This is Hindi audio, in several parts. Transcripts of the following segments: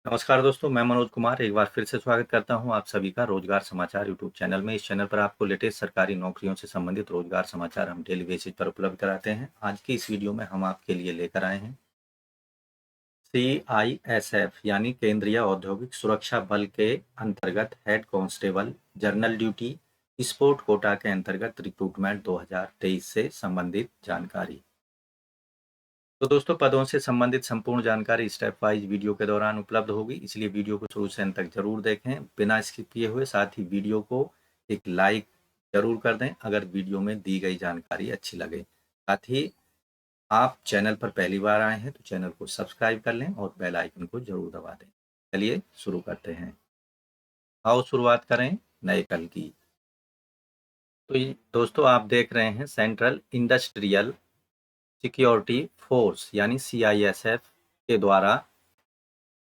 नमस्कार दोस्तों, मैं मनोज कुमार एक बार फिर से स्वागत करता हूं आप सभी का रोजगार समाचार यूट्यूब चैनल में। इस चैनल पर आपको लेटेस्ट सरकारी नौकरियों से संबंधित रोजगार समाचार हम डेली बेसिस पर उपलब्ध कराते हैं। आज की इस वीडियो में हम आपके लिए लेकर आए हैं CISF यानी केंद्रीय औद्योगिक सुरक्षा बल के अंतर्गत head constable general duty sport Kota के अंतर्गत रिक्रूटमेंट 2023 से संबंधित जानकारी। तो दोस्तों, पदों से संबंधित संपूर्ण जानकारी स्टेप वाइज वीडियो के दौरान उपलब्ध होगी, इसलिए वीडियो को शुरू से अंत तक जरूर देखें बिना स्किप किए हुए। साथ ही वीडियो को एक लाइक जरूर कर दें अगर वीडियो में दी गई जानकारी अच्छी लगे। साथ ही आप चैनल पर पहली बार आए हैं तो चैनल को सब्सक्राइब कर लें और बेल आइकन को जरूर दबा दें। चलिए शुरू करते हैं। आओ शुरुआत करें नए कल की। तो दोस्तों, आप देख रहे हैं सेंट्रल इंडस्ट्रियल सिक्योरिटी फोर्स यानी CISF के द्वारा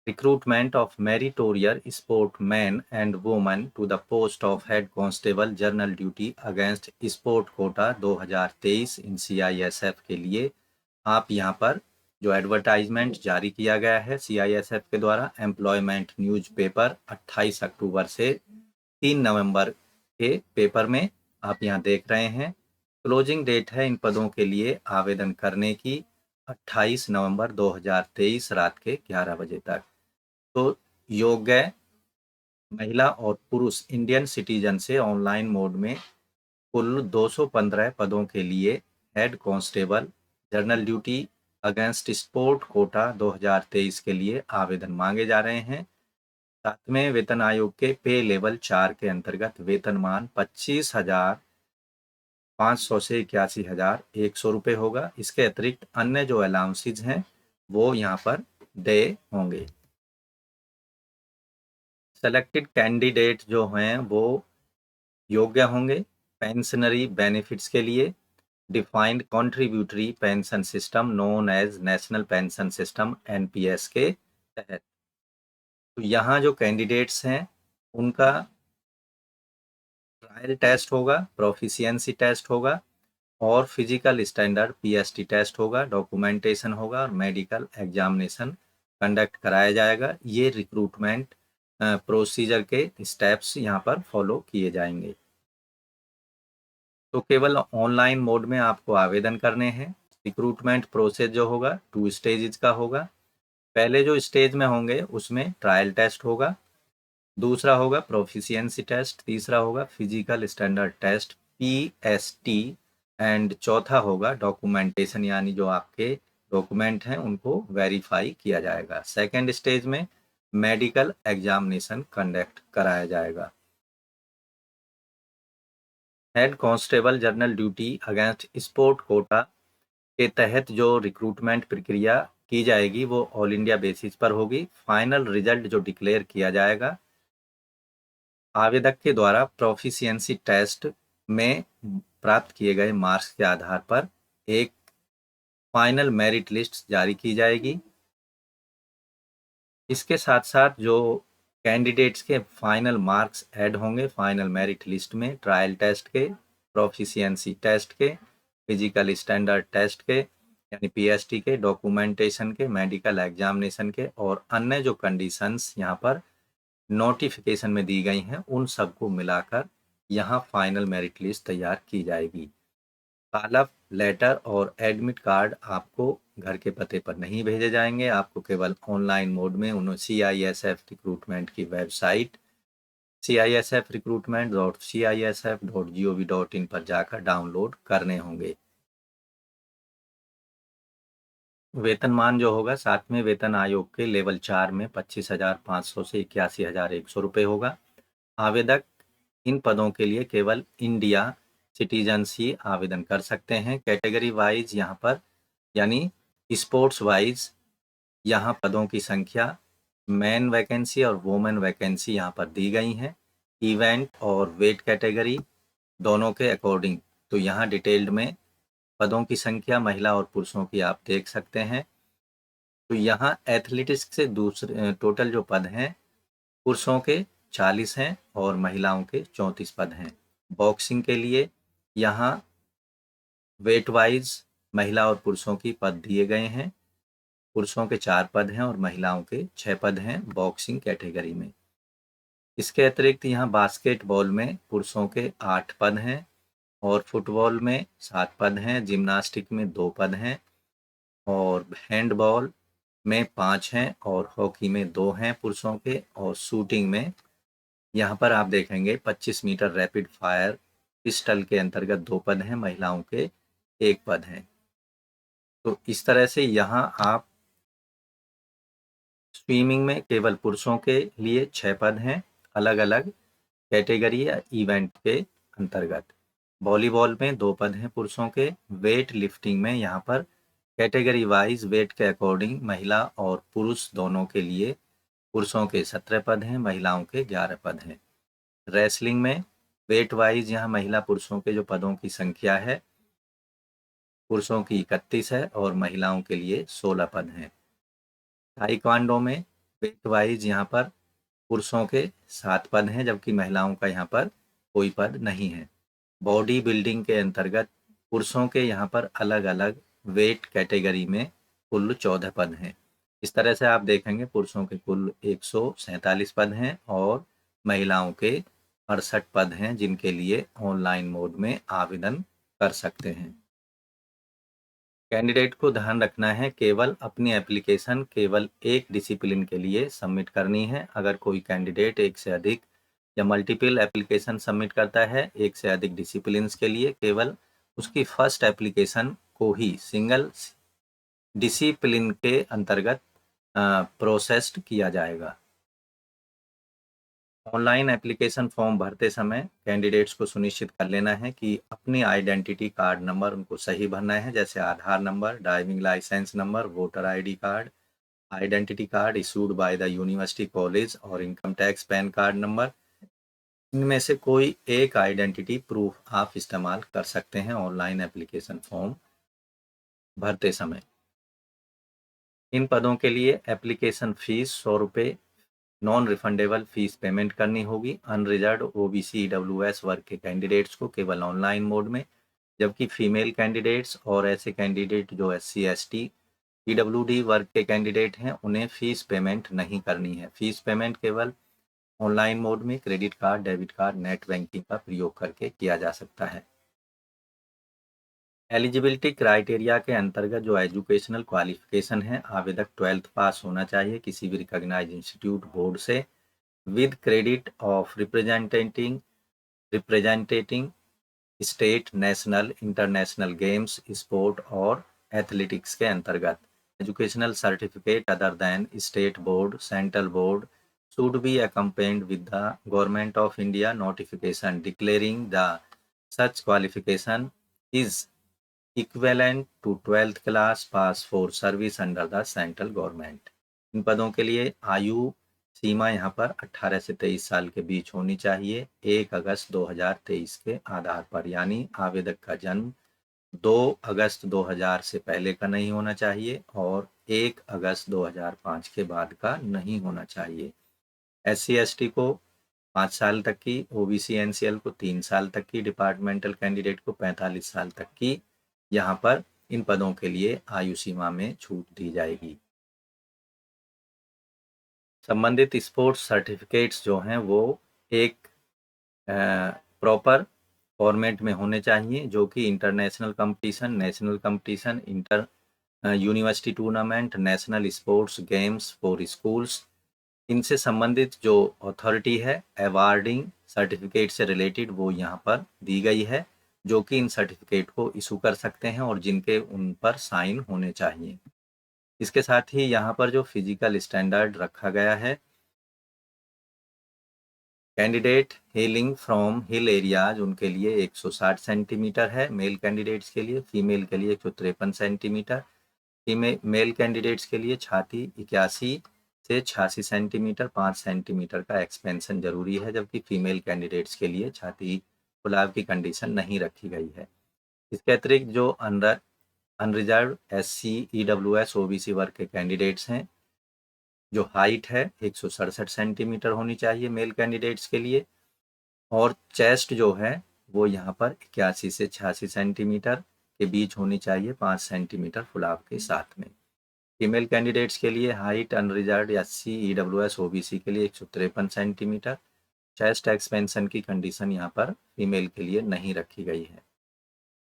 recruitment of meritorious sportsmen and women to the post of head constable general duty against sport quota 2023 in CISF के लिए आप यहां पर जो एडवर्टाइजमेंट जारी किया गया है CISF के द्वारा एम्प्लॉयमेंट न्यूज़पेपर 28 अक्टूबर से 3 नवंबर के पेपर में आप यहां देख रहे हैं। क्लोजिंग डेट है इन पदों के लिए आवेदन करने की 28 नवंबर 2023 रात के 11 बजे तक। तो योग्य महिला और पुरुष इंडियन सिटीजन से ऑनलाइन मोड में कुल 215 पदों के लिए head constable general duty against sport Kota 2023 के लिए आवेदन मांगे जा रहे हैं। 7वें वेतन आयोग के पे लेवल 4 के अंतर्गत वेतनमान 25,500 से 81,100 रुपये होगा। इसके अतिरिक्त अन्य जो अलाउंसेज हैं वो यहाँ पर दे होंगे। सेलेक्टेड कैंडिडेट जो हैं वो योग्य होंगे पेंशनरी बेनिफिट्स के लिए defined contributory pension system known as national pension system NPS के तहत। तो यहाँ जो कैंडिडेट्स हैं उनका ट्रायल टेस्ट होगा, प्रोफिशिएंसी टेस्ट होगा और फिजिकल स्टैंडर्ड PST टेस्ट होगा, डॉक्यूमेंटेशन होगा और मेडिकल एग्जामिनेशन कंडक्ट कराया जाएगा। ये रिक्रूटमेंट प्रोसीजर के स्टेप्स यहाँ पर फॉलो किए जाएंगे। तो केवल ऑनलाइन मोड में आपको आवेदन करने हैं। रिक्रूटमेंट प्रोसेस जो होगा 2 स्टेजेस का होगा। पहले जो स्टेज में होंगे उसमें ट्रायल टेस्ट होगा, दूसरा होगा प्रोफिशिएंसी टेस्ट, तीसरा होगा physical standard test PST and चौथा होगा डॉक्यूमेंटेशन यानी जो आपके डॉक्यूमेंट हैं उनको वेरीफाई किया जाएगा। सेकेंड स्टेज में मेडिकल एग्जामिनेशन कंडक्ट कराया जाएगा। Head constable general duty against sport Kota के तहत जो रिक्रूटमेंट प्रक्रिया की जाएगी वो ऑल इंडिया बेसिस पर होगी। फाइनल रिजल्ट जो डिक्लेयर किया जाएगा आवेदक के द्वारा प्रोफिशिएंसी टेस्ट में प्राप्त किए गए मार्क्स के आधार पर एक फाइनल मेरिट लिस्ट जारी की जाएगी। इसके साथ साथ जो कैंडिडेट्स के फाइनल मार्क्स ऐड होंगे फाइनल मेरिट लिस्ट में ट्रायल टेस्ट के, प्रोफिशिएंसी टेस्ट के, फिजिकल स्टैंडर्ड टेस्ट के यानी PST के, डॉक्यूमेंटेशन के, मेडिकल एग्जामिनेशन के और अन्य जो कंडीशंस यहाँ पर नोटिफिकेशन में दी गई हैं उन सबको मिलाकर यहाँ फाइनल मेरिट लिस्ट तैयार की जाएगी। कॉल-अप लेटर और एडमिट कार्ड आपको घर के पते पर नहीं भेजे जाएंगे। आपको केवल ऑनलाइन मोड में उन्होंने CISF रिक्रूटमेंट की वेबसाइट CISFrecruitment.cisf.gov.in पर जाकर डाउनलोड करने होंगे। वेतनमान जो होगा 7वें वेतन आयोग के लेवल 4 में 25,500 से 81,100 रुपये होगा। आवेदक इन पदों के लिए केवल इंडिया सिटीजन्स ही आवेदन कर सकते हैं। कैटेगरी वाइज यहाँ पर यानी स्पोर्ट्स वाइज यहाँ पदों की संख्या मैन वैकेंसी और वोमेन वैकेंसी यहाँ पर दी गई हैं। इवेंट और वेट कैटेगरी दोनों के अकॉर्डिंग तो यहाँ डिटेल्ड में पदों की संख्या महिला और पुरुषों की आप देख सकते हैं। तो यहाँ एथलेटिक्स से दूसरे टोटल जो पद हैं पुरुषों के 40 हैं और महिलाओं के 34 पद हैं। बॉक्सिंग के लिए यहाँ वेट वाइज महिला और पुरुषों की पद दिए गए हैं। पुरुषों के 4 पद हैं और महिलाओं के 6 पद हैं बॉक्सिंग कैटेगरी में। इसके अतिरिक्त यहाँ बास्केटबॉल में पुरुषों के 8 पद हैं और फुटबॉल में 7 पद हैं, जिम्नास्टिक में 2 पद हैं और हैंडबॉल में 5 हैं और हॉकी में 2 हैं पुरुषों के, और शूटिंग में यहाँ पर आप देखेंगे 25 मीटर रैपिड फायर पिस्टल के अंतर्गत 2 पद हैं, महिलाओं के 1 पद हैं। तो इस तरह से यहाँ आप स्विमिंग में केवल पुरुषों के लिए 6 पद हैं अलग अलग कैटेगरी या इवेंट के अंतर्गत। वॉलीबॉल में 2 पद हैं पुरुषों के। वेट लिफ्टिंग में यहाँ पर कैटेगरी वाइज वेट के अकॉर्डिंग महिला और पुरुष दोनों के लिए पुरुषों के 17 पद हैं, महिलाओं के 11 पद हैं। रेसलिंग में वेट वाइज यहाँ महिला पुरुषों के जो पदों की संख्या है, पुरुषों की 31 है और महिलाओं के लिए 16 पद हैं। ताइक्वांडो में वेट वाइज यहाँ पर पुरुषों के 7 पद हैं, जबकि महिलाओं का यहाँ पर कोई पद नहीं है। बॉडी बिल्डिंग के अंतर्गत पुरुषों के यहाँ पर अलग अलग वेट कैटेगरी में कुल 14 पद हैं। इस तरह से आप देखेंगे पुरुषों के कुल 147 पद हैं और महिलाओं के 68 पद हैं, जिनके लिए ऑनलाइन मोड में आवेदन कर सकते हैं। कैंडिडेट को ध्यान रखना है केवल अपनी एप्लीकेशन केवल एक डिसिप्लिन के लिए सबमिट करनी है। अगर कोई कैंडिडेट एक से अधिक या मल्टीपल एप्लीकेशन सबमिट करता है एक से अधिक डिसिप्लिन्स के लिए, केवल उसकी फर्स्ट एप्लीकेशन को ही सिंगल डिसिप्लिन के अंतर्गत प्रोसेस्ड किया जाएगा। ऑनलाइन एप्लीकेशन फॉर्म भरते समय कैंडिडेट्स को सुनिश्चित कर लेना है कि अपनी आइडेंटिटी कार्ड नंबर उनको सही भरना है, जैसे Aadhaar number, driving licence number, voter ID card, identity card issued by the university college और income tax PAN card number. इनमें से कोई एक आइडेंटिटी प्रूफ आप इस्तेमाल कर सकते हैं ऑनलाइन एप्लीकेशन फॉर्म भरते समय। इन पदों के लिए एप्लीकेशन फीस 100 रुपये नॉन रिफंडेबल फीस पेमेंट करनी होगी अनरिजर्व ओबीसी ईडब्ल्यूएस वर्ग के कैंडिडेट्स को केवल ऑनलाइन मोड में, जबकि फीमेल कैंडिडेट्स और ऐसे कैंडिडेट जो SC ST PWD वर्ग के कैंडिडेट हैं उन्हें फीस पेमेंट नहीं करनी है। फीस पेमेंट केवल ऑनलाइन मोड में credit card, debit card, net banking का प्रयोग करके किया जा सकता है। एलिजिबिलिटी क्राइटेरिया के अंतर्गत जो एजुकेशनल क्वालिफिकेशन है, आवेदक 12th पास होना चाहिए किसी भी रिकॉग्नाइज्ड इंस्टीट्यूट बोर्ड से with credit of representing state, national, international games, sport और एथलेटिक्स के अंतर्गत। Educational certificate other than state board, central board should be accompanied with the Government of India notification declaring the such qualification is equivalent to 12th class pass for service under the central government। इन पदों के लिए आयु सीमा यहाँ पर 18 से 23 साल के बीच होनी चाहिए 1 अगस्त 2023 के आधार पर, यानी आवेदक का जन्म 2 अगस्त 2000 से पहले का नहीं होना चाहिए और 1 अगस्त 2005 के बाद का नहीं होना चाहिए। SC ST को 5 साल तक की, OBC NCL को 3 साल तक की, डिपार्टमेंटल कैंडिडेट को 45 साल तक की यहाँ पर इन पदों के लिए आयु सीमा में छूट दी जाएगी। संबंधित स्पोर्ट्स सर्टिफिकेट्स जो हैं वो एक प्रॉपर फॉर्मेट में होने चाहिए, जो कि international competition, national competition, inter university tournament, national sports games for schools, इनसे संबंधित जो अथॉरिटी है अवार्डिंग सर्टिफिकेट से रिलेटेड वो यहाँ पर दी गई है, जो कि इन सर्टिफिकेट को इशू कर सकते हैं और जिनके उन पर साइन होने चाहिए। इसके साथ ही यहाँ पर जो फिजिकल स्टैंडर्ड रखा गया है, candidate hailing from hill areas उनके लिए 160 सेंटीमीटर है मेल कैंडिडेट्स के लिए, फीमेल के लिए 153 सेंटीमीटर, मेल कैंडिडेट्स के लिए छाती 81 से 86 सेंटीमीटर 5 सेंटीमीटर का एक्सपेंशन जरूरी है, जबकि फीमेल कैंडिडेट्स के लिए छाती फुलाव की कंडीशन नहीं रखी गई है। इसके अतिरिक्त जो अनरिजर्व SC EWS OBC वर्ग के कैंडिडेट्स हैं, जो हाइट है 167 सेंटीमीटर होनी चाहिए मेल कैंडिडेट्स के लिए, और चेस्ट जो है वो यहाँ पर 81 से 86 सेंटीमीटर के बीच होनी चाहिए 5 सेंटीमीटर फुलाव के साथ में। फीमेल कैंडिडेट्स के लिए height unreserved SC EWS OBC के लिए 153 सेंटीमीटर। चेस्ट एक्सपेंशन की कंडीशन यहाँ पर फीमेल के लिए नहीं रखी गई है।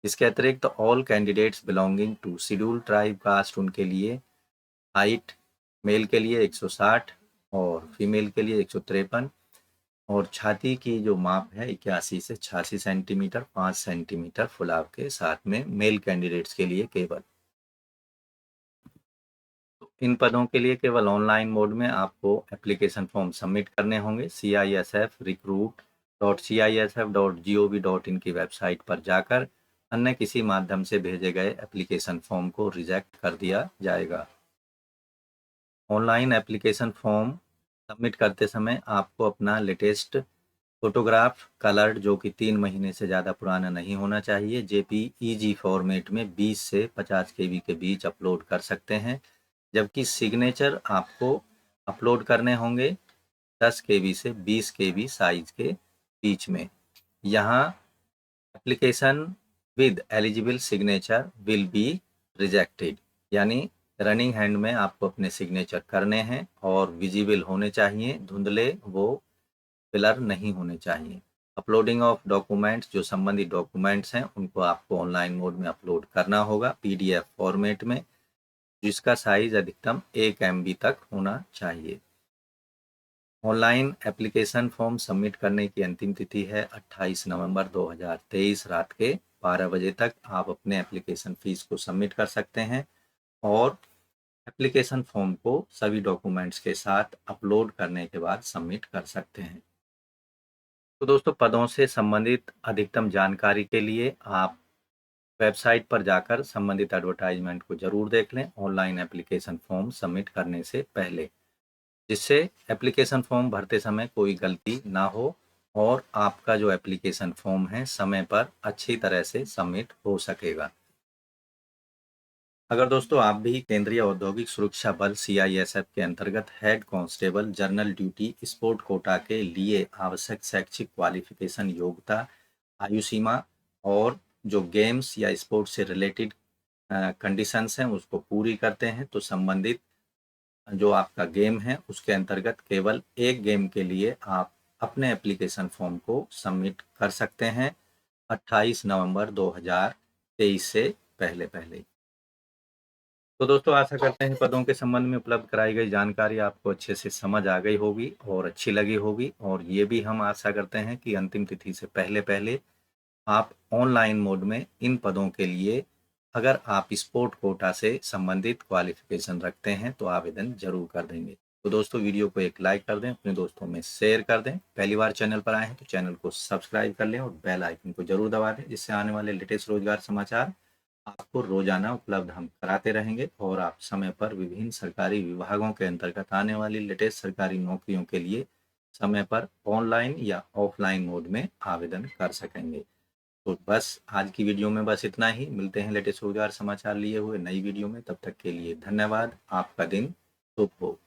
इसके अतिरिक्त all candidates belonging to schedule tribe caste उनके लिए हाइट मेल के लिए 160 और फीमेल के लिए 153 और छाती की जो माप है 81 से 86 सेंटीमीटर, 5 सेंटीमीटर फुलाव के साथ में मेल कैंडिडेट्स के लिए केवल। तो इन पदों के लिए केवल ऑनलाइन मोड में आपको एप्लीकेशन फॉर्म सबमिट करने होंगे। CISF-recruit.CISF.gov.in की वेबसाइट पर जाकर अन्य किसी माध्यम से भेजे गए एप्लीकेशन फॉर्म को रिजेक्ट कर दिया जाएगा। ऑनलाइन एप्लीकेशन फॉर्म सबमिट करते समय आपको अपना लेटेस्ट फोटोग्राफ कलर्ड जो कि 3 महीने से ज़्यादा पुराना नहीं होना चाहिए JPEG फॉर्मेट में 20 से 50 KB के बीच अपलोड कर सकते हैं, जबकि सिग्नेचर आपको अपलोड करने होंगे 10 KB से 20 KB साइज के बीच में। यहाँ application with eligible signature will be rejected, यानी रनिंग हैंड में आपको अपने सिग्नेचर करने हैं और विजिबल होने चाहिए, धुंधले वो ब्लर नहीं होने चाहिए। अपलोडिंग ऑफ डॉक्यूमेंट्स, जो संबंधित डॉक्यूमेंट्स हैं उनको आपको ऑनलाइन मोड में अपलोड करना होगा PDF फॉर्मेट में, जिसका साइज अधिकतम 1 MB तक होना चाहिए। ऑनलाइन एप्लीकेशन फॉर्म सबमिट करने की अंतिम तिथि है 28 नवंबर 2023 रात के 12 बजे तक। आप अपने एप्लीकेशन फीस को सबमिट कर सकते हैं और एप्लीकेशन फॉर्म को सभी डॉक्यूमेंट्स के साथ अपलोड करने के बाद सबमिट कर सकते हैं। तो दोस्तों, पदों से संबंधित अधिकतम जानकारी के लिए आप वेबसाइट पर जाकर संबंधित एडवर्टाइजमेंट को जरूर देख लें ऑनलाइन एप्लीकेशन फॉर्म सबमिट करने से पहले, जिससे एप्लीकेशन फॉर्म भरते समय कोई गलती ना हो और आपका जो एप्लीकेशन फॉर्म है समय पर अच्छी तरह से सबमिट हो सकेगा। अगर दोस्तों आप भी केंद्रीय औद्योगिक सुरक्षा बल CISF के अंतर्गत head constable general duty sport Kota के लिए आवश्यक शैक्षिक क्वालिफिकेशन, योग्यता, आयु सीमा और जो गेम्स या स्पोर्ट्स से रिलेटेड कंडीशंस हैं उसको पूरी करते हैं, तो संबंधित जो आपका गेम है उसके अंतर्गत केवल एक गेम के लिए आप अपने एप्लीकेशन फॉर्म को सबमिट कर सकते हैं 28 नवंबर 2023 से पहले पहले। तो दोस्तों, आशा करते हैं पदों के संबंध में उपलब्ध कराई गई जानकारी आपको अच्छे से समझ आ गई होगी और अच्छी लगी होगी, और ये भी हम आशा करते हैं कि अंतिम तिथि से पहले पहले आप ऑनलाइन मोड में इन पदों के लिए, अगर आप स्पोर्ट कोटा से संबंधित क्वालिफिकेशन रखते हैं तो आवेदन जरूर कर देंगे। तो दोस्तों, वीडियो को एक लाइक कर दें, अपने दोस्तों में शेयर कर दें। पहली बार चैनल पर आए हैं तो चैनल को सब्सक्राइब कर लें और बेल आइकन को जरूर दबा दें, जिससे आने वाले लेटेस्ट रोजगार समाचार आपको रोजाना उपलब्ध हम कराते रहेंगे और आप समय पर विभिन्न सरकारी विभागों के अंतर्गत आने वाली लेटेस्ट सरकारी नौकरियों के लिए समय पर ऑनलाइन या ऑफलाइन मोड में आवेदन कर सकेंगे। तो बस आज की वीडियो में बस इतना ही। मिलते हैं लेटेस्ट रोजगार समाचार लिए हुए नई वीडियो में। तब तक के लिए धन्यवाद। आपका दिन शुभ हो।